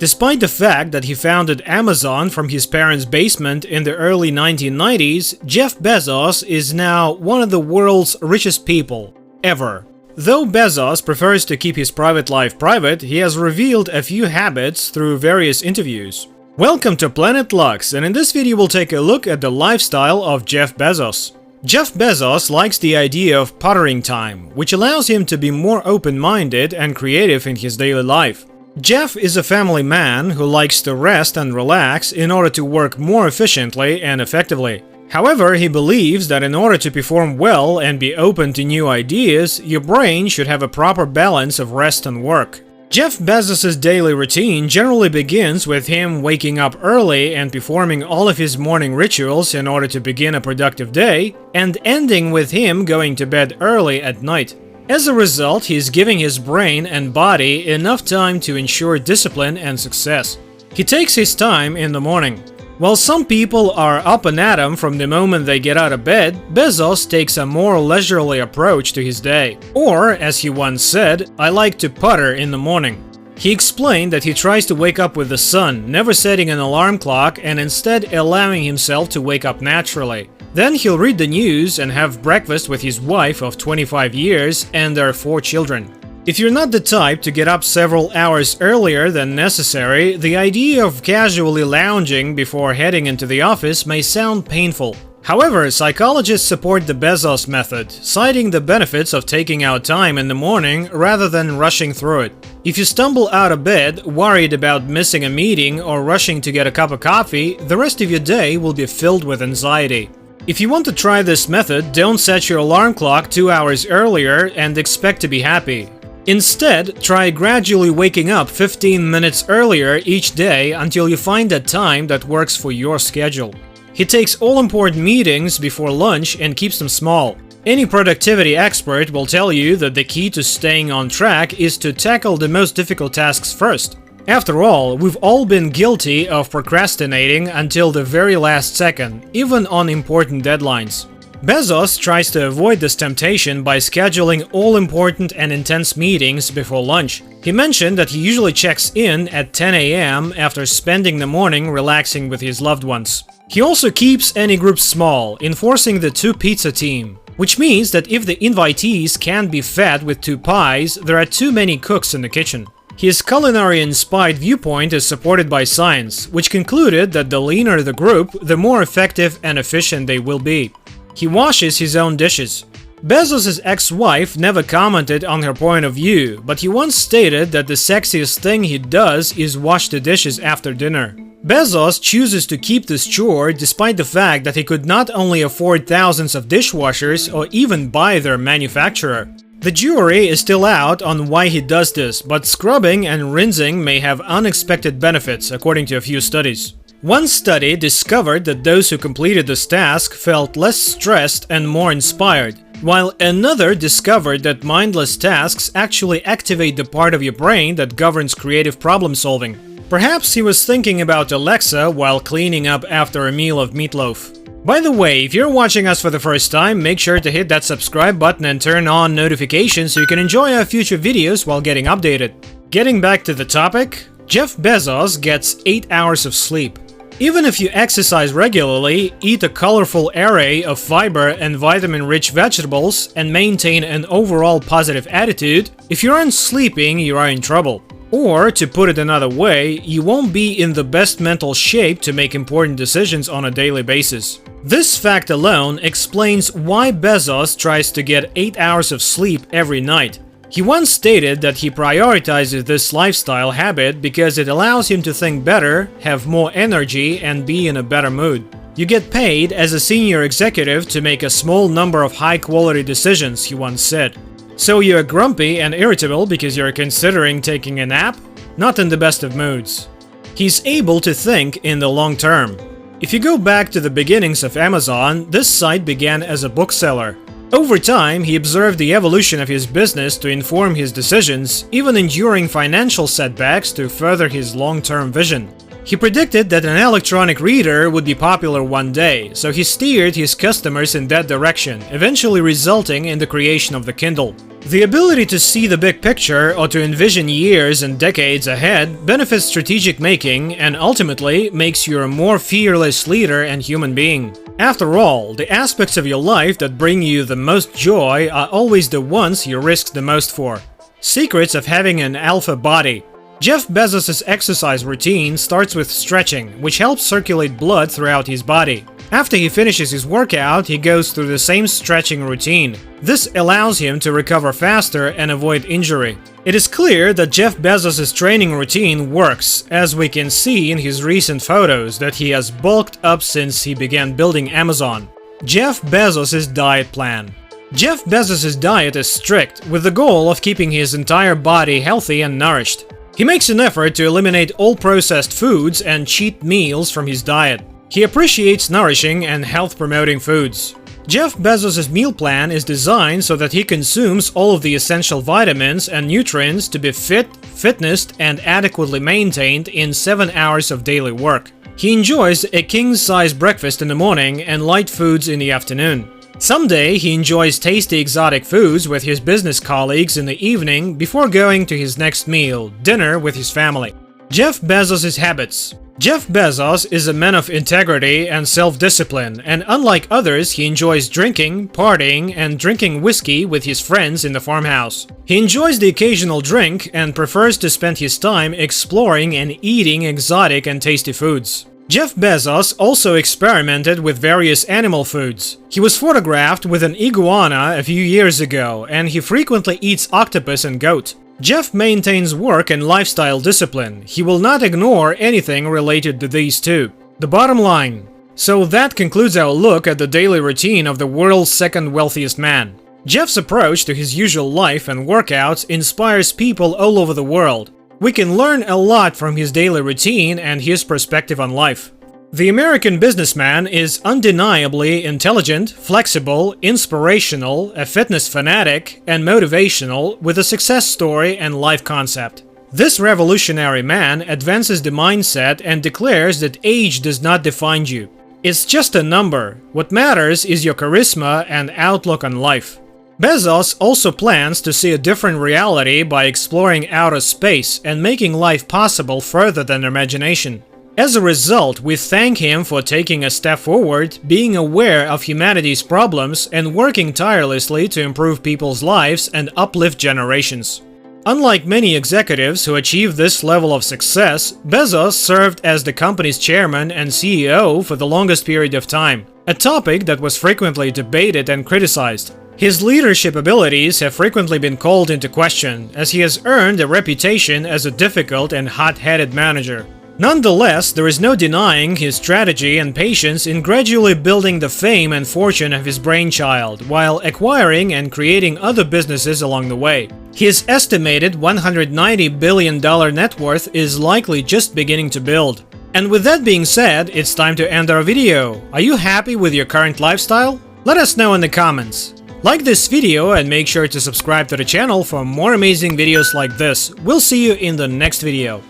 Despite the fact that he founded Amazon from his parents' basement in the early 1990s, Jeff Bezos is now one of the world's richest people ever. Though Bezos prefers to keep his private life private, he has revealed a few habits through various interviews. Welcome to Planet Lux, and in this video we'll take a look at the lifestyle of Jeff Bezos. Jeff Bezos likes the idea of pottering time, which allows him to be more open-minded and creative in his daily life. Jeff is a family man who likes to rest and relax in order to work more efficiently and effectively. However, he believes that in order to perform well and be open to new ideas, your brain should have a proper balance of rest and work. Jeff Bezos' daily routine generally begins with him waking up early and performing all of his morning rituals in order to begin a productive day, and ending with him going to bed early at night. As a result, he is giving his brain and body enough time to ensure discipline and success. He takes his time in the morning. While some people are up and at 'em from the moment they get out of bed, Bezos takes a more leisurely approach to his day. Or, as he once said, "I like to putter in the morning." He explained that he tries to wake up with the sun, never setting an alarm clock and instead allowing himself to wake up naturally. Then he'll read the news and have breakfast with his wife of 25 years and their 4 children. If you're not the type to get up several hours earlier than necessary, the idea of casually lounging before heading into the office may sound painful. However, psychologists support the Bezos method, citing the benefits of taking out time in the morning rather than rushing through it. If you stumble out of bed, worried about missing a meeting or rushing to get a cup of coffee, the rest of your day will be filled with anxiety. If you want to try this method, don't set your alarm clock 2 hours earlier and expect to be happy. Instead, try gradually waking up 15 minutes earlier each day until you find a time that works for your schedule. He takes all important meetings before lunch and keeps them small. Any productivity expert will tell you that the key to staying on track is to tackle the most difficult tasks first. After all, we've all been guilty of procrastinating until the very last second, even on important deadlines. Bezos tries to avoid this temptation by scheduling all important and intense meetings before lunch. He mentioned that he usually checks in at 10 a.m. after spending the morning relaxing with his loved ones. He also keeps any groups small, enforcing the 2-pizza team, which means that if the invitees can't be fed with 2 pies, there are too many cooks in the kitchen. His culinary-inspired viewpoint is supported by science, which concluded that the leaner the group, the more effective and efficient they will be. He washes his own dishes. Bezos' ex-wife never commented on her point of view, but he once stated that the sexiest thing he does is wash the dishes after dinner. Bezos chooses to keep this chore despite the fact that he could not only afford thousands of dishwashers or even buy their manufacturer. The jury is still out on why he does this, but scrubbing and rinsing may have unexpected benefits, according to a few studies. One study discovered that those who completed this task felt less stressed and more inspired, while another discovered that mindless tasks actually activate the part of your brain that governs creative problem solving. Perhaps he was thinking about Alexa while cleaning up after a meal of meatloaf. By the way, if you're watching us for the first time, make sure to hit that subscribe button and turn on notifications so you can enjoy our future videos while getting updated. Getting back to the topic, Jeff Bezos gets 8 hours of sleep. Even if you exercise regularly, eat a colorful array of fiber and vitamin-rich vegetables, and maintain an overall positive attitude, if you aren't sleeping, you are in trouble. Or, to put it another way, you won't be in the best mental shape to make important decisions on a daily basis. This fact alone explains why Bezos tries to get 8 hours of sleep every night. He once stated that he prioritizes this lifestyle habit because it allows him to think better, have more energy, and be in a better mood. You get paid as a senior executive to make a small number of high-quality decisions, he once said. So you're grumpy and irritable because you're considering taking a nap? Not in the best of moods. He's able to think in the long term. If you go back to the beginnings of Amazon, this site began as a bookseller. Over time, he observed the evolution of his business to inform his decisions, even enduring financial setbacks to further his long-term vision. He predicted that an electronic reader would be popular one day, so he steered his customers in that direction, eventually resulting in the creation of the Kindle. The ability to see the big picture or to envision years and decades ahead benefits strategic making and ultimately makes you a more fearless leader and human being. After all, the aspects of your life that bring you the most joy are always the ones you risk the most for. Secrets of having an alpha body. Jeff Bezos' exercise routine starts with stretching, which helps circulate blood throughout his body. After he finishes his workout, he goes through the same stretching routine. This allows him to recover faster and avoid injury. It is clear that Jeff Bezos' training routine works, as we can see in his recent photos that he has bulked up since he began building Amazon. Jeff Bezos' diet plan. Jeff Bezos' diet is strict, with the goal of keeping his entire body healthy and nourished. He makes an effort to eliminate all processed foods and cheat meals from his diet. He appreciates nourishing and health-promoting foods. Jeff Bezos' meal plan is designed so that he consumes all of the essential vitamins and nutrients to be fit, fitnessed, and adequately maintained in 7 hours of daily work. He enjoys a king-size breakfast in the morning and light foods in the afternoon. Someday, he enjoys tasty exotic foods with his business colleagues in the evening before going to his next meal, dinner with his family. Jeff Bezos' habits. Jeff Bezos is a man of integrity and self-discipline, and unlike others, he enjoys drinking, partying, and drinking whiskey with his friends in the farmhouse. He enjoys the occasional drink and prefers to spend his time exploring and eating exotic and tasty foods. Jeff Bezos also experimented with various animal foods. He was photographed with an iguana a few years ago, and he frequently eats octopus and goat. Jeff maintains work and lifestyle discipline. He will not ignore anything related to these two. The bottom line. So that concludes our look at the daily routine of the world's second wealthiest man. Jeff's approach to his usual life and workouts inspires people all over the world. We can learn a lot from his daily routine and his perspective on life. The American businessman is undeniably intelligent, flexible, inspirational, a fitness fanatic, and motivational with a success story and life concept. This revolutionary man advances the mindset and declares that age does not define you. It's just a number. What matters is your charisma and outlook on life. Bezos also plans to see a different reality by exploring outer space and making life possible further than imagination. As a result, we thank him for taking a step forward, being aware of humanity's problems, and working tirelessly to improve people's lives and uplift generations. Unlike many executives who achieved this level of success, Bezos served as the company's chairman and CEO for the longest period of time, a topic that was frequently debated and criticized. His leadership abilities have frequently been called into question, as he has earned a reputation as a difficult and hot-headed manager. Nonetheless, there is no denying his strategy and patience in gradually building the fame and fortune of his brainchild, while acquiring and creating other businesses along the way. His estimated $190 billion net worth is likely just beginning to build. And with that being said, it's time to end our video. Are you happy with your current lifestyle? Let us know in the comments. Like this video and make sure to subscribe to the channel for more amazing videos like this. We'll see you in the next video.